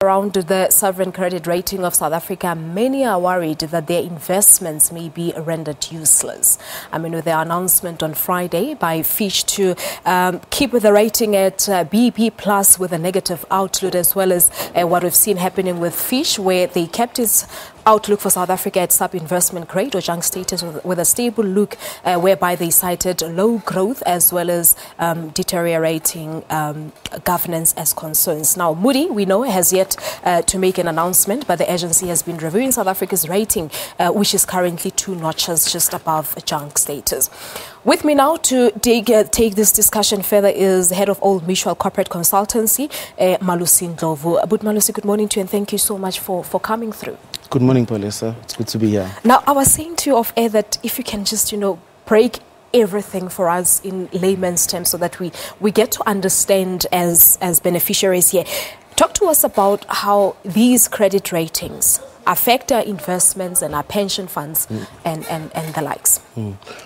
Around the sovereign credit rating of South Africa, many are worried that their investments may be rendered useless. I mean, with the announcement on Friday by Fitch to keep the rating at BB plus with a negative outlook, as well as what we've seen happening with Fitch, where they kept its outlook for South Africa at sub-investment grade or junk status with a stable look, whereby they cited low growth as well as deteriorating governance as concerns. Now, Moody, we know, has yet to make an announcement, but the agency has been reviewing South Africa's rating, which is currently 2 notches just above junk status. With me now to take this discussion further is the head of Old Mutual Corporate Consultancy, Malusi Ndlovu. But Malusi, good morning to you, and thank you so much for coming through. Good morning, Paulissa. It's good to be here. Now, I was saying to you off air that if you can just, break everything for us in layman's terms so that we get to understand as beneficiaries here. Talk to us about how these credit ratings affect our investments and our pension funds and the likes.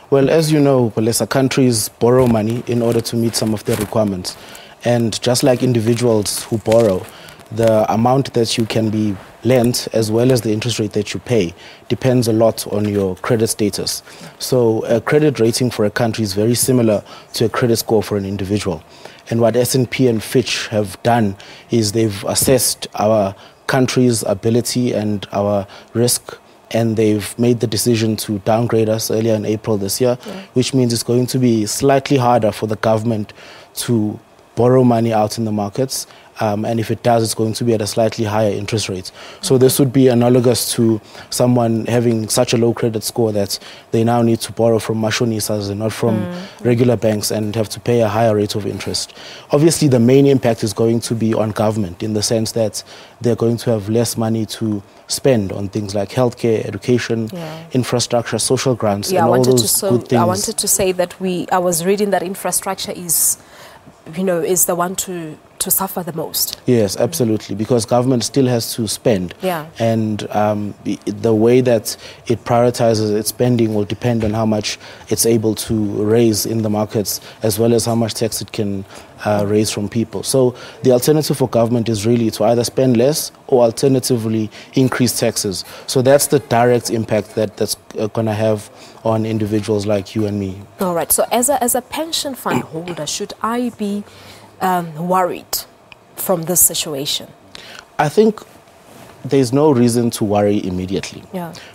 Well, as you know, Paulissa, countries borrow money in order to meet some of their requirements. And just like individuals who borrow, the amount that you can be lent as well as the interest rate that you pay depends a lot on your credit status. So a credit rating for a country is very similar to a credit score for an individual. And what S&P and Fitch have done is they've assessed our country's ability and our risk, and they've made the decision to downgrade us earlier in April this year, which means it's going to be slightly harder for the government to borrow money out in the markets. And if it does, it's going to be at a slightly higher interest rate. So this would be analogous to someone having such a low credit score that they now need to borrow from mashonisas and not from regular banks and have to pay a higher rate of interest. Obviously, the main impact is going to be on government in the sense that they're going to have less money to spend on things like healthcare, education, infrastructure, social grants, and all those good things. I wanted to say that I was reading that infrastructure is the one to suffer the most. Yes, absolutely, because government still has to spend. And the way that it prioritizes its spending will depend on how much it's able to raise in the markets, as well as how much tax it can raise from people. So the alternative for government is really to either spend less or alternatively increase taxes. So that's the direct impact that's going to have on individuals like you and me. All right. So as a pension fund holder, should I be worried from this situation? I think there's no reason to worry immediately.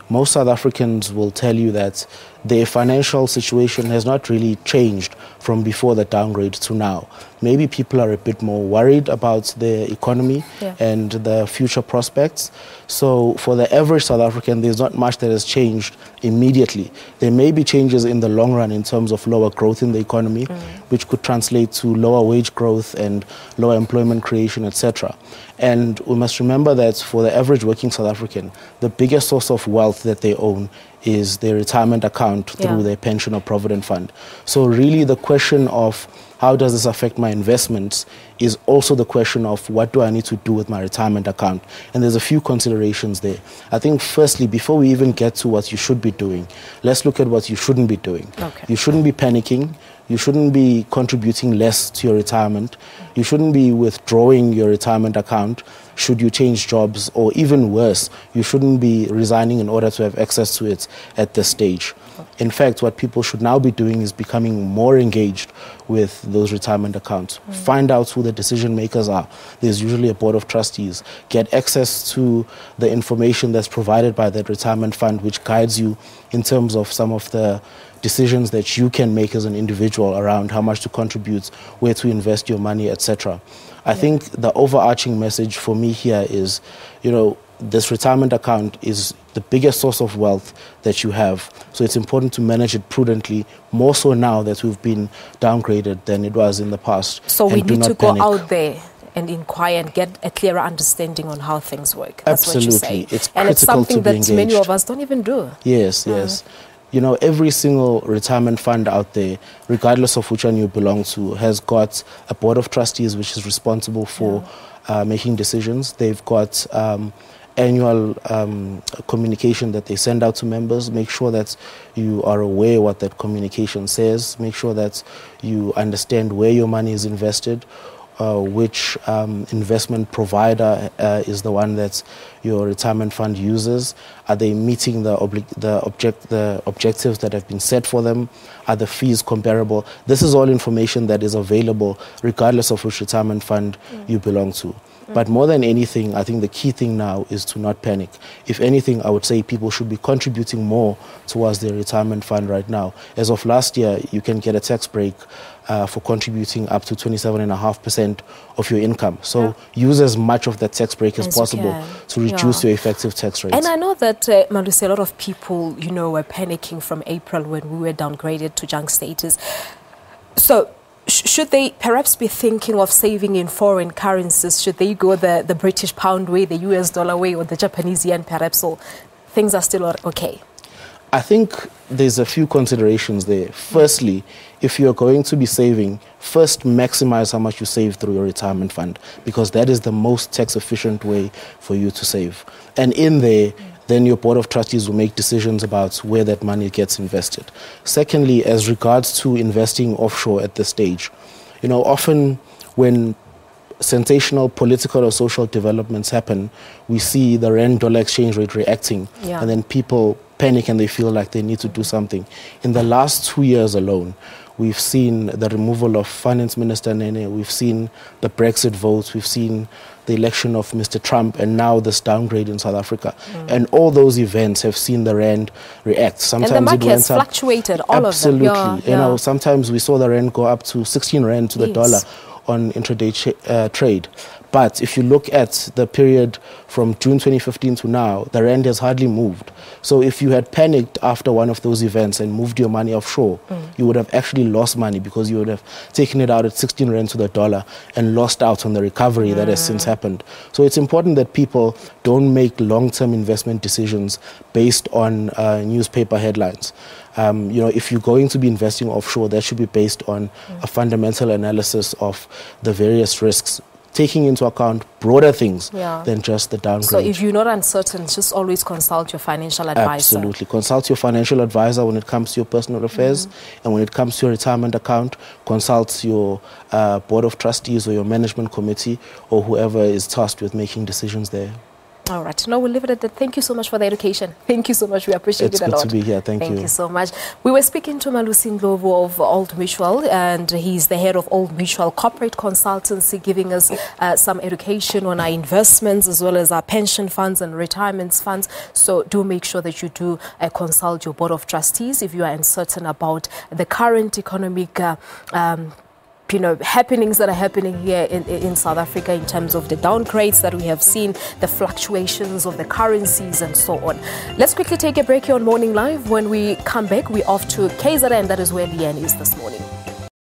Most South Africans will tell you that their financial situation has not really changed from before the downgrade to now. Maybe people are a bit more worried about their economy and the future prospects. So for the average South African, there's not much that has changed immediately. There may be changes in the long run in terms of lower growth in the economy, which could translate to lower wage growth and lower employment creation, etc. And we must remember that for the average working South African, the biggest source of wealth that they own is their retirement account through their pension or provident fund. So really the question of how does this affect my investments is also the question of what do I need to do with my retirement account? And there's a few considerations there. I think firstly, before we even get to what you should be doing, let's look at what you shouldn't be doing. You shouldn't be panicking. You shouldn't be contributing less to your retirement. You shouldn't be withdrawing your retirement account should you change jobs, or even worse, you shouldn't be resigning in order to have access to it at this stage. In fact, what people should now be doing is becoming more engaged with those retirement accounts. Find out who the decision makers are. There's usually a board of trustees. Get access to the information that's provided by that retirement fund, which guides you in terms of some of the decisions that you can make as an individual around how much to contribute, where to invest your money, etc. I think the overarching message for me here is, this retirement account is the biggest source of wealth that you have. So it's important to manage it prudently, more so now that we've been downgraded than it was in the past. So we need to go out there and inquire and get a clearer understanding on how things work. That's Absolutely. What you say. It's and it's something that engaged. Many of us don't even do. Yes. Every single retirement fund out there, regardless of which one you belong to, has got a board of trustees which is responsible for making decisions. They've got annual communication that they send out to members. Make sure that you are aware what that communication says. Make sure that you understand where your money is invested. which investment provider is the one that your retirement fund uses. Are they meeting the objectives that have been set for them? Are the fees comparable? This is all information that is available regardless of which retirement fund you belong to. But more than anything, I think the key thing now is to not panic. If anything, I would say people should be contributing more towards their retirement fund right now. As of last year, you can get a tax break for contributing up to 27.5% of your income. So use as much of that tax break as possible to reduce your effective tax rate. And I know that, Malusi, a lot of people, were panicking from April when we were downgraded to junk status. So should they perhaps be thinking of saving in foreign currencies? Should they go the British pound way, the US dollar way, or the Japanese yen perhaps, or things are still okay? I think there's a few considerations there. Firstly, if you're going to be saving, first maximize how much you save through your retirement fund, because that is the most tax efficient way for you to save. And in there, then your board of trustees will make decisions about where that money gets invested. Secondly, as regards to investing offshore at this stage, often when sensational political or social developments happen, we see the rand-dollar exchange rate reacting, and then people panic and they feel like they need to do something. In the last 2 years alone, we've seen the removal of Finance Minister Nene, we've seen the Brexit votes, we've seen the election of Mr. Trump, and now this downgrade in South Africa. And all those events have seen the rand react. Sometimes and the market it went has fluctuated, all absolutely. of them. Sometimes we saw the rand go up to 16 rand to the dollar on intraday trade. But if you look at the period from June 2015 to now, the rand has hardly moved. So if you had panicked after one of those events and moved your money offshore, you would have actually lost money, because you would have taken it out at 16 rand to the dollar and lost out on the recovery that has since happened. So it's important that people don't make long-term investment decisions based on newspaper headlines. If you're going to be investing offshore, that should be based on a fundamental analysis of the various risks, taking into account broader things than just the downgrade. So if you're not uncertain, just always consult your financial advisor. Absolutely. Consult your financial advisor when it comes to your personal affairs. And when it comes to your retirement account, consult your board of trustees or your management committee or whoever is tasked with making decisions there. All right. No, we'll leave it at that. Thank you so much for the education. Thank you so much. We appreciate it a lot. It's good to be here. Thank you. Thank you so much. We were speaking to Malusi Ndlovu of Old Mutual, and he's the head of Old Mutual Corporate Consultancy, giving us some education on our investments as well as our pension funds and retirement funds. So do make sure that you do consult your board of trustees if you are uncertain about the current economic happenings that are happening here in South Africa in terms of the downgrades that we have seen, the fluctuations of the currencies and so on. Let's quickly take a break here on Morning Live. When we come back, we're off to KZN. That is where Leanne is this morning.